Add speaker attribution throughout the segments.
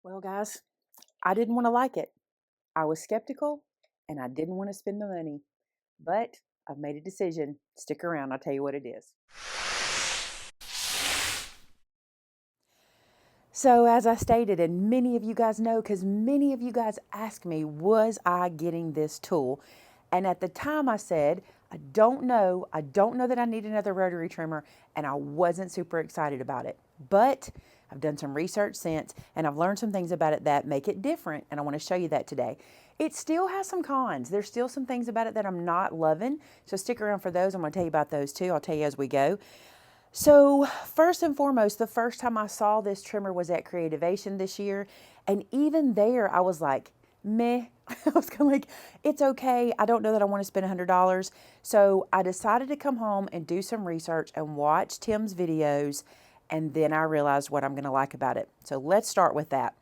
Speaker 1: Well, guys, I didn't want to like it. I was skeptical and I didn't want to spend the money, but I've made a decision. Stick around, I'll tell you what it is. So, as I stated, and many of you guys know, because many of you guys asked me, was I getting this tool? And at the time I said, I don't know. I don't know that I need another rotary trimmer, and I wasn't super excited about it. But I've done some research since, and I've learned some things about it that make it different, and I want to show you that today. It still has some cons. There's still some things about it that I'm not loving, so stick around for those. I'm going to tell you about those too. I'll tell you as we go. So first and foremost, the first time I saw this trimmer was at Creativation this year. And even there, I was like, meh. I was kind of like, it's okay. I don't know that I want to spend $100. So I decided to come home and do some research and watch Tim's videos. And then I realized what I'm going to like about it. So let's start with that.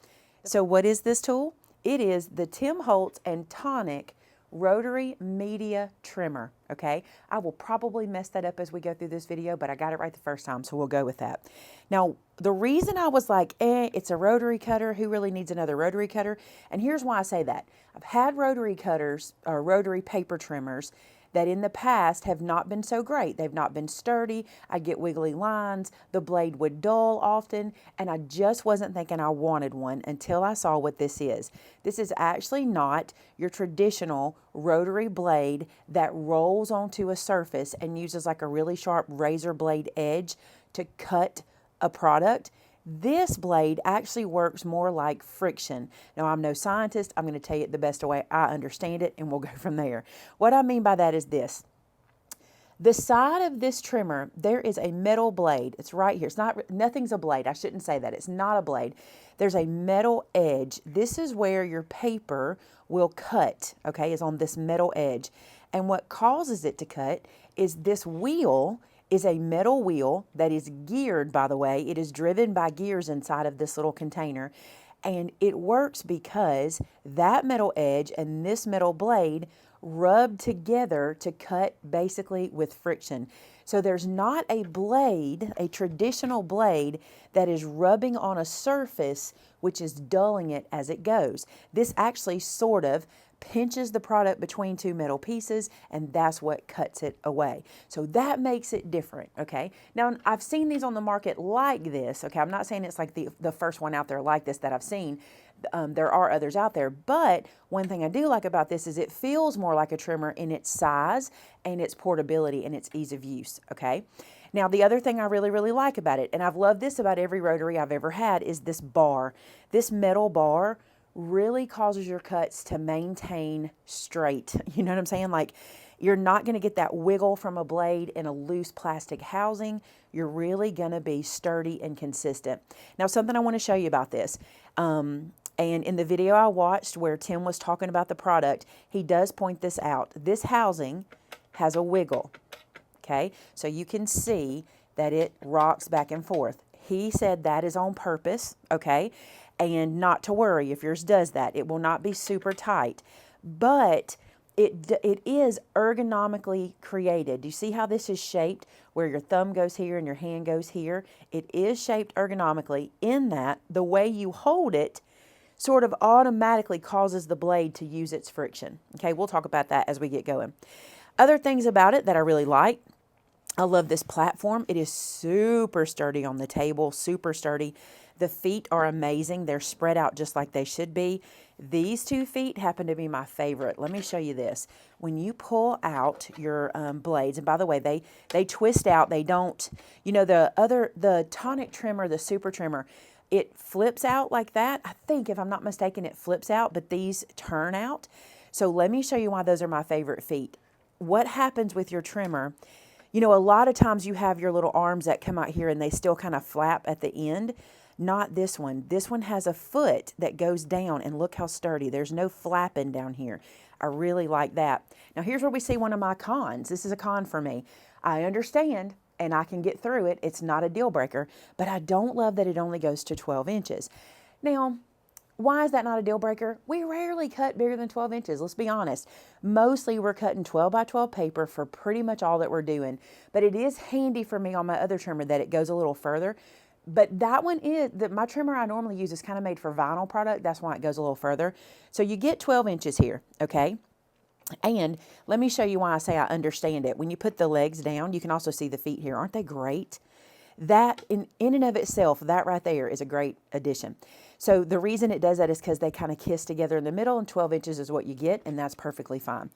Speaker 1: So what is this tool? It is the Tim Holtz and Tonic Rotary Media Trimmer, okay? I will probably mess that up as we go through this video, but I got it right the first time, so we'll go with that. Now, the reason I was like, it's a rotary cutter, who really needs another rotary cutter? And here's why I say that. I've had rotary cutters, or rotary paper trimmers, that in the past have not been so great. They've not been sturdy. I get wiggly lines. The blade would dull often, and I just wasn't thinking I wanted one until I saw what this is. This is actually not your traditional rotary blade that rolls onto a surface and uses like a really sharp razor blade edge to cut a product. This blade actually works more like friction. Now, I'm no scientist. I'm going to tell you it the best way I understand it, and we'll go from there. What I mean by that is this. The side of this trimmer, there is a metal blade. It's right here. It's not, nothing's a blade. I shouldn't say that. It's not a blade. There's a metal edge. This is where your paper will cut, okay, is on this metal edge. And what causes it to cut is this wheel is a metal wheel that is geared, by the way. It is driven by gears inside of this little container. And it works because that metal edge and this metal blade rub together to cut basically with friction. So there's not a blade, a traditional blade, that is rubbing on a surface which is dulling it as it goes. This actually sort of pinches the product between two metal pieces, and that's what cuts it away. So that makes it different, okay? Now, I've seen these on the market like this, okay? I'm not saying it's like the first one out there like this that I've seen. There are others out there, but one thing I do like about this is it feels more like a trimmer in its size and its portability and its ease of use, okay? Now, the other thing I really, really like about it, and I've loved this about every rotary I've ever had, is this bar. This metal bar really causes your cuts to maintain straight. You know what I'm saying? Like, you're not going to get that wiggle from a blade in a loose plastic housing. You're really going to be sturdy and consistent. Now, something I want to show you about this. And in the video I watched where Tim was talking about the product, he does point this out. This housing has a wiggle, okay? So you can see that it rocks back and forth. He said that is on purpose, okay? And not to worry if yours does that. It will not be super tight, but it is ergonomically created. Do you see how this is shaped where your thumb goes here and your hand goes here? It is shaped ergonomically in that the way you hold it sort of automatically causes the blade to use its friction. Okay, we'll talk about that as we get going. Other things about it that I really like. I love this platform. It is super sturdy on the table, super sturdy. The feet are amazing. They're spread out just like they should be. These two feet happen to be my favorite. Let me show you this. When you pull out your blades, and by the way, they twist out. They don't, you know, the tonic trimmer, the super trimmer, it flips out like that. I think, if I'm not mistaken, it flips out, but these turn out. So let me show you why those are my favorite feet. What happens with your trimmer? You know, a lot of times you have your little arms that come out here and they still kind of flap at the end. Not this one. This one has a foot that goes down, and look how sturdy. There's no flapping down here. I really like that. Now, here's where we see one of my cons. This is a con for me. I understand, and I can get through it. It's not a deal breaker, but I don't love that it only goes to 12 inches. Now, why is that not a deal breaker? We rarely cut bigger than 12 inches, let's be honest. Mostly we're cutting 12 by 12 paper for pretty much all that we're doing. But it is handy for me on my other trimmer that it goes a little further. But that one is, my trimmer I normally use is kind of made for vinyl product. That's why it goes a little further. So you get 12 inches here, okay? And let me show you why I say I understand it. When you put the legs down, you can also see the feet here. Aren't they great? That in and of itself, that right there is a great addition. So the reason it does that is because they kind of kiss together in the middle, and 12 inches is what you get, and that's perfectly fine.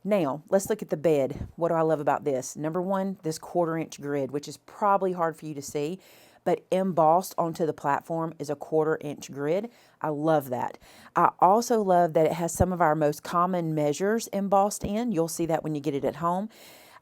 Speaker 1: Now, let's look at the bed. What do I love about this? Number one, this 1/4-inch grid, which is probably hard for you to see, but embossed onto the platform is a 1/4-inch grid. I love that. I also love that it has some of our most common measures embossed in. You'll see that when you get it at home.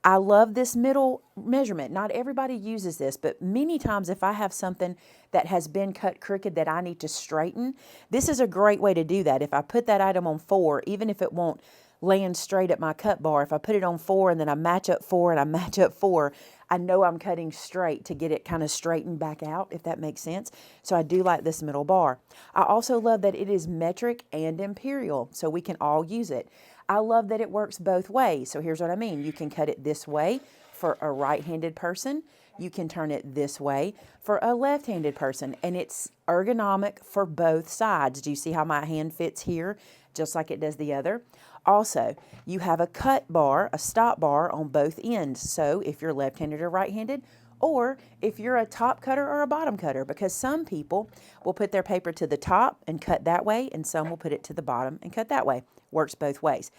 Speaker 1: I love this middle measurement. Not everybody uses this, but many times if I have something that has been cut crooked that I need to straighten, this is a great way to do that. If I put that item on 4, even if it won't land straight at my cut bar, if I put it on 4 and then I match up 4 and I match up 4, I know I'm cutting straight to get it kind of straightened back out, if that makes sense. So I do like this middle bar. I also love that it is metric and imperial, so we can all use it. I love that it works both ways. So here's what I mean. You can cut it this way for a right-handed person. You can turn it this way for a left-handed person. And it's ergonomic for both sides. Do you see how my hand fits here just like it does the other? Also, you have a cut bar, a stop bar on both ends. So if you're left-handed or right-handed, or if you're a top cutter or a bottom cutter, because some people will put their paper to the top and cut that way, and some will put it to the bottom and cut that way. Works both ways.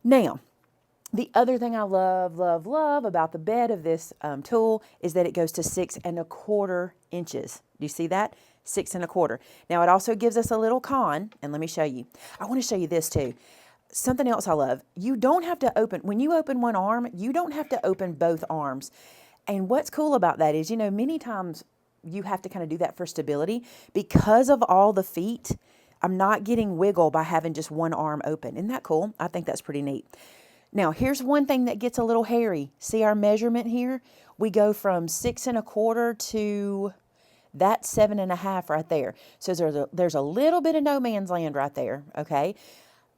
Speaker 1: Now, the other thing I love, love, love about the bed of this tool is that it goes to 6¼ inches. Do you see that? 6¼ Now, it also gives us a little con, and let me show you. I want to show you this too. Something else I love. You don't have to open, when you open one arm, you don't have to open both arms. And what's cool about that is, you know, many times you have to kind of do that for stability. Because of all the feet, I'm not getting wiggle by having just one arm open. Isn't that cool? I think that's pretty neat. Now, here's one thing that gets a little hairy. See our measurement here? We go from 6¼ to that 7½ right there. So there's a little bit of no man's land right there, okay?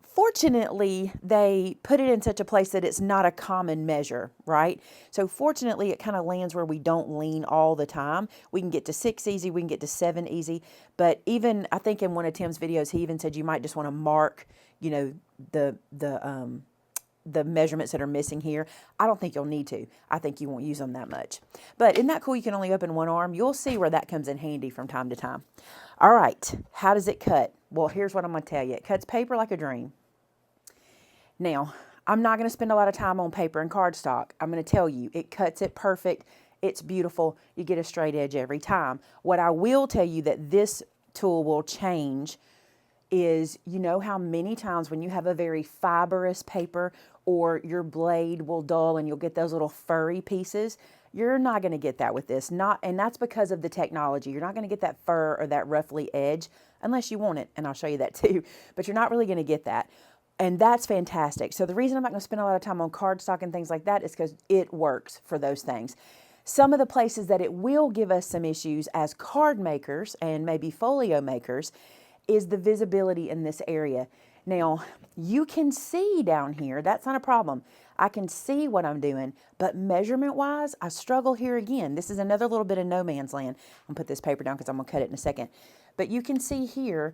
Speaker 1: Fortunately, they put it in such a place that it's not a common measure, right? So fortunately, it kind of lands where we don't lean all the time. We can get to 6 easy, we can get to 7 easy. But even, I think in one of Tim's videos, he even said you might just want to mark, you know, the measurements that are missing here. I don't think you'll need to. I think you won't use them that much. But isn't that cool? You can only open one arm. You'll see where that comes in handy from time to time. All right, how does it cut? Well, here's what I'm going to tell you. It cuts paper like a dream. Now, I'm not going to spend a lot of time on paper and cardstock. I'm going to tell you, it cuts it perfect. It's beautiful. You get a straight edge every time. What I will tell you that this tool will change is, you know how many times when you have a very fibrous paper or your blade will dull and you'll get those little furry pieces? You're not going to get that with this. And that's because of the technology. You're not going to get that fur or that ruffly edge unless you want it, and I'll show you that too. But you're not really going to get that. And that's fantastic. So the reason I'm not going to spend a lot of time on cardstock and things like that is because it works for those things. Some of the places that it will give us some issues as card makers and maybe folio makers is the visibility in this area. Now, you can see down here. That's not a problem. I can see what I'm doing, but measurement-wise, I struggle here again. This is another little bit of no man's land. I'm going to put this paper down because I'm going to cut it in a second. But you can see here,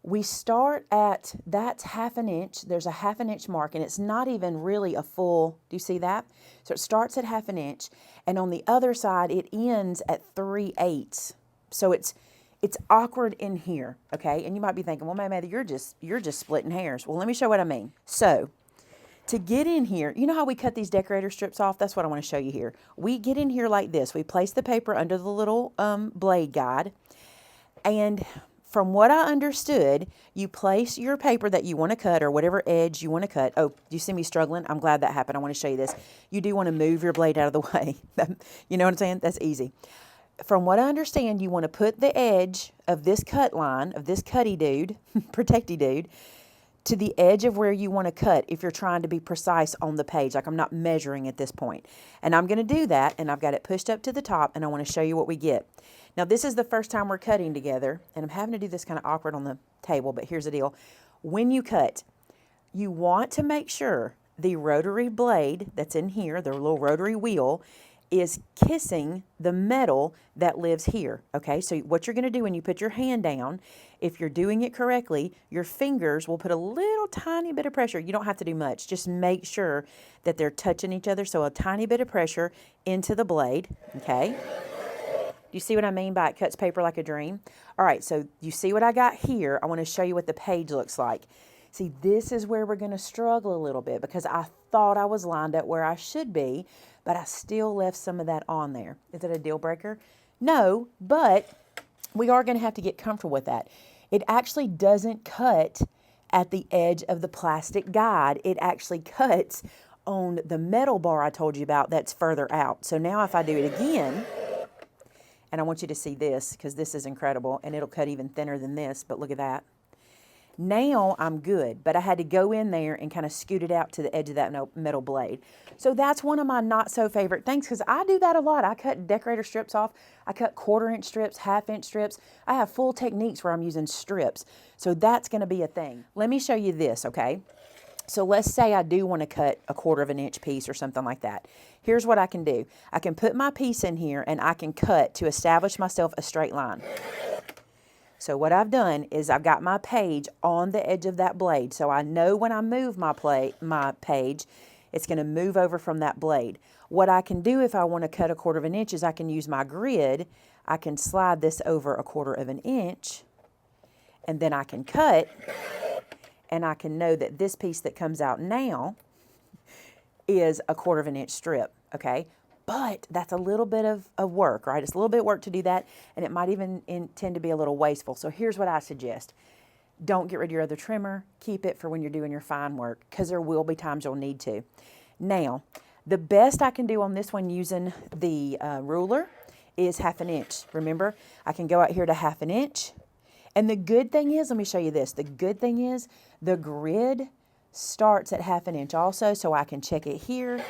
Speaker 1: we start at, that's 1/2 inch. There's a 1/2 inch mark, and it's not even really a full, do you see that? So it starts at 1/2 inch, and on the other side, it ends at 3/8. So it's awkward in here, okay? And you might be thinking, well, Maymay, you're just splitting hairs. Well, let me show what I mean. So to get in here, you know how we cut these decorator strips off? That's what I want to show you here. We get in here like this. We place the paper under the little blade guide, and from what I understood, you place your paper that you want to cut or whatever edge you want to cut. Oh, do you see me struggling? I'm glad that happened. I want to show you this. You do want to move your blade out of the way. You know what I'm saying? That's easy. From what I understand, you want to put the edge of this cut line, of this cutty dude, protecty dude, to the edge of where you want to cut if you're trying to be precise on the page. Like I'm not measuring at this point. And I'm going to do that, and I've got it pushed up to the top, and I want to show you what we get. Now, this is the first time we're cutting together, and I'm having to do this kind of awkward on the table, but here's the deal. When you cut, you want to make sure the rotary blade that's in here, the little rotary wheel, is kissing the metal that lives here, okay? So what you're going to do when you put your hand down, if you're doing it correctly, your fingers will put a little tiny bit of pressure. You don't have to do much. Just make sure that they're touching each other. So a tiny bit of pressure into the blade, okay? You see what I mean by it cuts paper like a dream? All right, so you see what I got here. I want to show you what the page looks like. See, this is where we're going to struggle a little bit because I thought I was lined up where I should be, but I still left some of that on there. Is it a deal breaker? No, but we are going to have to get comfortable with that. It actually doesn't cut at the edge of the plastic guide. It actually cuts on the metal bar I told you about that's further out. So now if I do it again, and I want you to see this because this is incredible, and it'll cut even thinner than this, but look at that. Now I'm good, but I had to go in there and kind of scoot it out to the edge of that metal blade. So that's one of my not so favorite things because I do that a lot. I cut decorator strips off. I cut 1/4 inch strips, 1/2 inch strips. I have full techniques where I'm using strips. So that's going to be a thing. Let me show you this, okay? So let's say I do want to cut a 1/4 inch piece or something like that. Here's what I can do. I can put my piece in here and I can cut to establish myself a straight line. So what I've done is I've got my page on the edge of that blade. So I know when I move my page, it's going to move over from that blade. What I can do if I want to cut a 1/4 inch is I can use my grid. I can slide this over a 1/4 inch and then I can cut, and I can know that this piece that comes out now is a 1/4 inch strip, okay? But that's a little bit of work, right? It's a little bit of work to do that, and it might even tend to be a little wasteful. So here's what I suggest. Don't get rid of your other trimmer. Keep it for when you're doing your fine work because there will be times you'll need to. Now, the best I can do on this one using the ruler is 1/2 inch. Remember, I can go out here to 1/2 inch. And the good thing is, let me show you this. The good thing is the grid starts at 1/2 inch also, so I can check it here.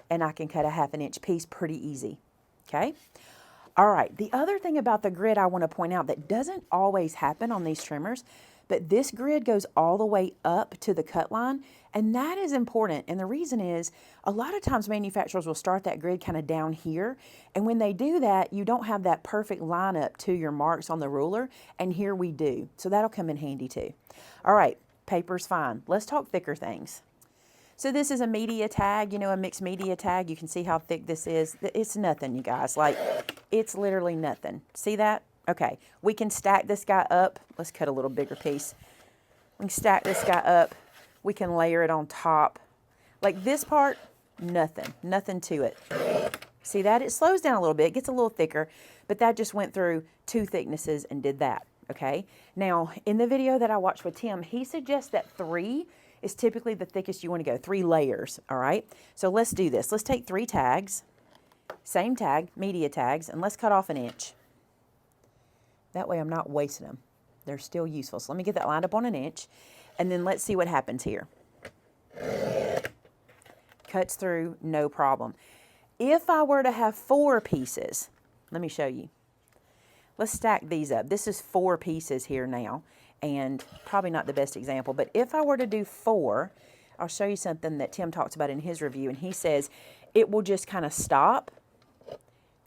Speaker 1: And I can cut a 1/2 inch piece pretty easy, okay? All right, the other thing about the grid I want to point out that doesn't always happen on these trimmers, but this grid goes all the way up to the cut line, and that is important. And the reason is, a lot of times manufacturers will start that grid kind of down here, and when they do that, you don't have that perfect lineup to your marks on the ruler, and here we do. So that'll come in handy too. All right, paper's fine. Let's talk thicker things. So this is a media tag, you know, a mixed media tag. You can see how thick this is. It's nothing, you guys. Like, it's literally nothing. See that? Okay. We can stack this guy up. Let's cut a little bigger piece. We can stack this guy up. We can layer it on top. Like this part, nothing. Nothing to it. See that? It slows down a little bit. It gets a little thicker. But that just went through 2 thicknesses and did that. Okay? Now, in the video that I watched with Tim, he suggests that 3 is typically the thickest you want to go, 3 layers, all right? So let's do this. Let's take 3 tags, same tag, media tags, and let's cut off 1 inch. That way I'm not wasting them. They're still useful. So let me get that lined up on 1 inch, and then let's see what happens here. Cuts through, no problem. If I were to have 4 pieces, let me show you. Let's stack these up. This is 4 pieces here now. And probably not the best example, but if I were to do 4, I'll show you something that Tim talks about in his review, and he says it will just kind of stop.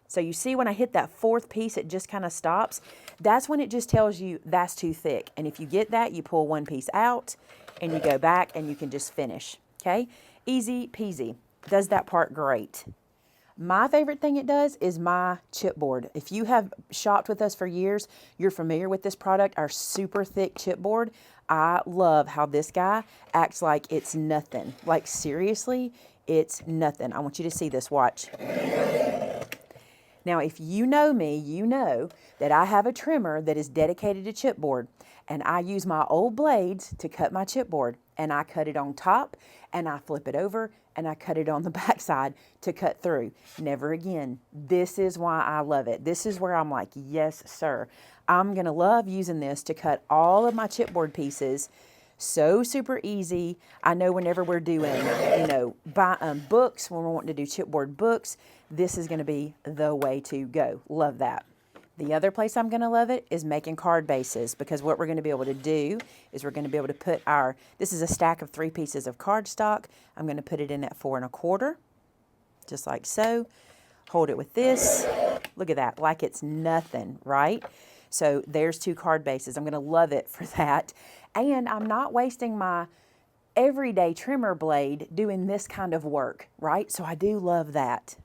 Speaker 1: So you see when I hit that 4th piece, it just kind of stops. That's when it just tells you that's too thick. And if you get that, you pull 1 piece out, and you go back, and you can just finish, okay? Easy peasy. Does that part great. My favorite thing it does is my chipboard. If you have shopped with us for years, you're familiar with this product, our super thick chipboard. I love how this guy acts like it's nothing. Like seriously, it's nothing. I want you to see this, watch. Now, if you know me, you know that I have a trimmer that is dedicated to chipboard, and I use my old blades to cut my chipboard, and I cut it on top, and I flip it over, and I cut it on the back side to cut through. Never again. This is why I love it. This is where I'm like, yes, sir. I'm going to love using this to cut all of my chipboard pieces. So super easy. I know whenever we're doing, you know, books, when we're wanting to do chipboard books, this is going to be the way to go. Love that. The other place I'm going to love it is making card bases, because what we're going to be able to do is we're going to be able to put this is a stack of 3 pieces of cardstock. I'm going to put it in at 4 1/4, just like so. hold it with this. Look at that, like it's nothing, right? So there's 2 card bases. I'm going to love it for that. And I'm not wasting my everyday trimmer blade doing this kind of work, right? So I do love that.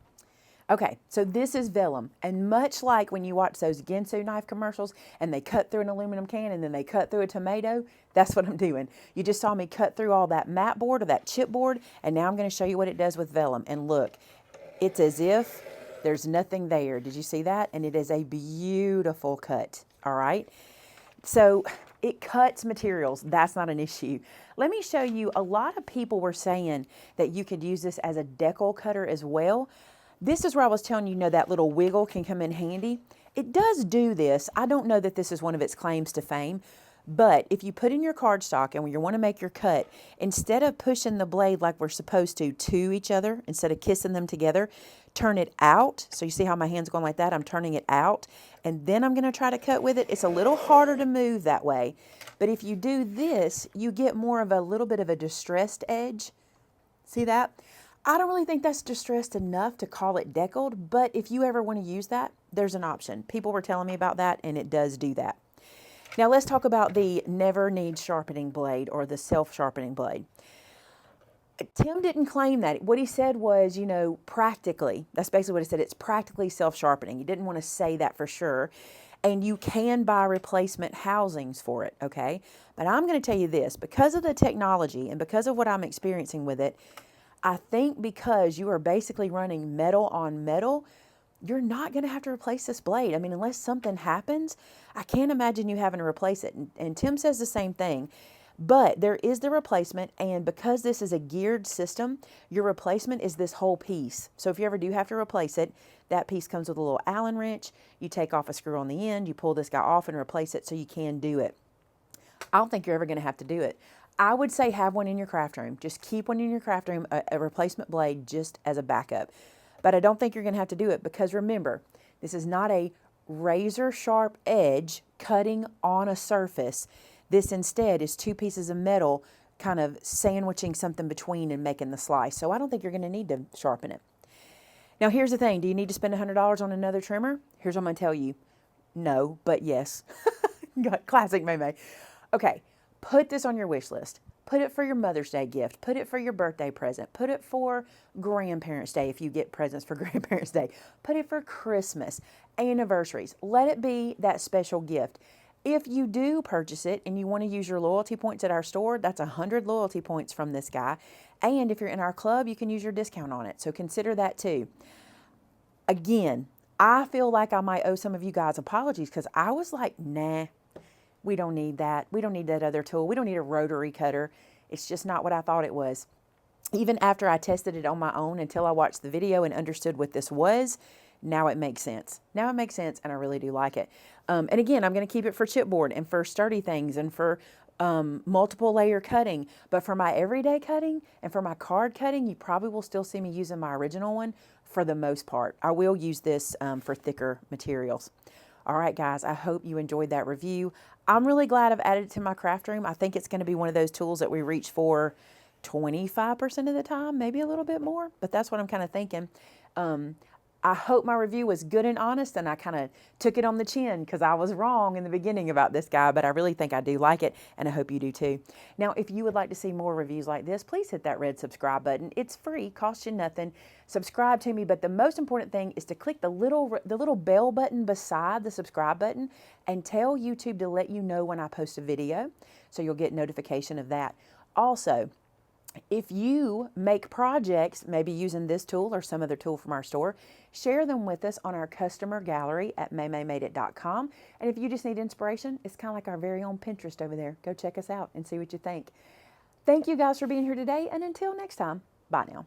Speaker 1: Okay, so this is vellum, and much like when you watch those Ginsu knife commercials and they cut through an aluminum can and then they cut through a tomato, that's what I'm doing. You just saw me cut through all that mat board or that chipboard, and now I'm going to show you what it does with vellum. And look, it's as if there's nothing there. Did you see that? And it is a beautiful cut, all right? So it cuts materials. That's not an issue. Let me show you, a lot of people were saying that you could use this as a decal cutter as well. This is where I was telling you, that little wiggle can come in handy. It does do this. I don't know that this is one of its claims to fame, but if you put in your cardstock and when you want to make your cut, instead of pushing the blade like we're supposed to each other, instead of kissing them together, turn it out. So you see how my hand's going like that? I'm turning it out, and then I'm going to try to cut with it. It's a little harder to move that way, but if you do this, you get more of a little bit of a distressed edge. See that? I don't really think that's distressed enough to call it deckled, but if you ever want to use that, there's an option. People were telling me about that, and it does do that. Now let's talk about the never need sharpening blade, or the self-sharpening blade. Tim didn't claim that. What he said was, practically, that's basically what he said. It's practically self-sharpening. He didn't want to say that for sure. And you can buy replacement housings for it, okay? But I'm going to tell you this, because of the technology and because of what I'm experiencing with it, I think because you are basically running metal on metal, you're not going to have to replace this blade. I mean, unless something happens, I can't imagine you having to replace it. And Tim says the same thing. But there is the replacement, and because this is a geared system, your replacement is this whole piece. So if you ever do have to replace it, that piece comes with a little Allen wrench. You take off a screw on the end, you pull this guy off and replace it so you can do it. I don't think you're ever going to have to do it. I would say have one in your craft room. Just keep one in your craft room, a replacement blade just as a backup. But I don't think you're going to have to do it, because remember, this is not a razor sharp edge cutting on a surface. This instead is 2 pieces of metal kind of sandwiching something between and making the slice. So I don't think you're going to need to sharpen it. Now here's the thing. Do you need to spend $100 on another trimmer? Here's what I'm going to tell you. No, but yes. Classic Maymay. Okay. Put this on your wish list. Put it for your Mother's Day gift. Put it for your birthday present. Put it for Grandparents' Day if you get presents for Grandparents' Day. Put it for Christmas, anniversaries. Let it be that special gift. If you do purchase it and you want to use your loyalty points at our store, that's 100 loyalty points from this guy. And if you're in our club, you can use your discount on it. So consider that too. Again, I feel like I might owe some of you guys apologies, because I was like, nah. We don't need that. We don't need that other tool. We don't need a rotary cutter. It's just not what I thought it was. Even after I tested it on my own, until I watched the video and understood what this was, now it makes sense. Now it makes sense, and I really do like it. And again, I'm going to keep it for chipboard and for sturdy things and for multiple layer cutting. But for my everyday cutting and for my card cutting, you probably will still see me using my original one for the most part. I will use this for thicker materials. All right, guys, I hope you enjoyed that review. I'm really glad I've added it to my craft room. I think it's going to be one of those tools that we reach for 25% of the time, maybe a little bit more, but that's what I'm kind of thinking. I hope my review was good and honest, and I kind of took it on the chin because I was wrong in the beginning about this guy, but I really think I do like it, and I hope you do too. Now, if you would like to see more reviews like this, please hit that red subscribe button. It's free, costs you nothing. Subscribe to me, but the most important thing is to click the little bell button beside the subscribe button and tell YouTube to let you know when I post a video, so you'll get notification of that. Also, if you make projects, maybe using this tool or some other tool from our store, share them with us on our customer gallery at MaymayMadeIt.com. And if you just need inspiration, it's kind of like our very own Pinterest over there. Go check us out and see what you think. Thank you guys for being here today, and until next time, bye now.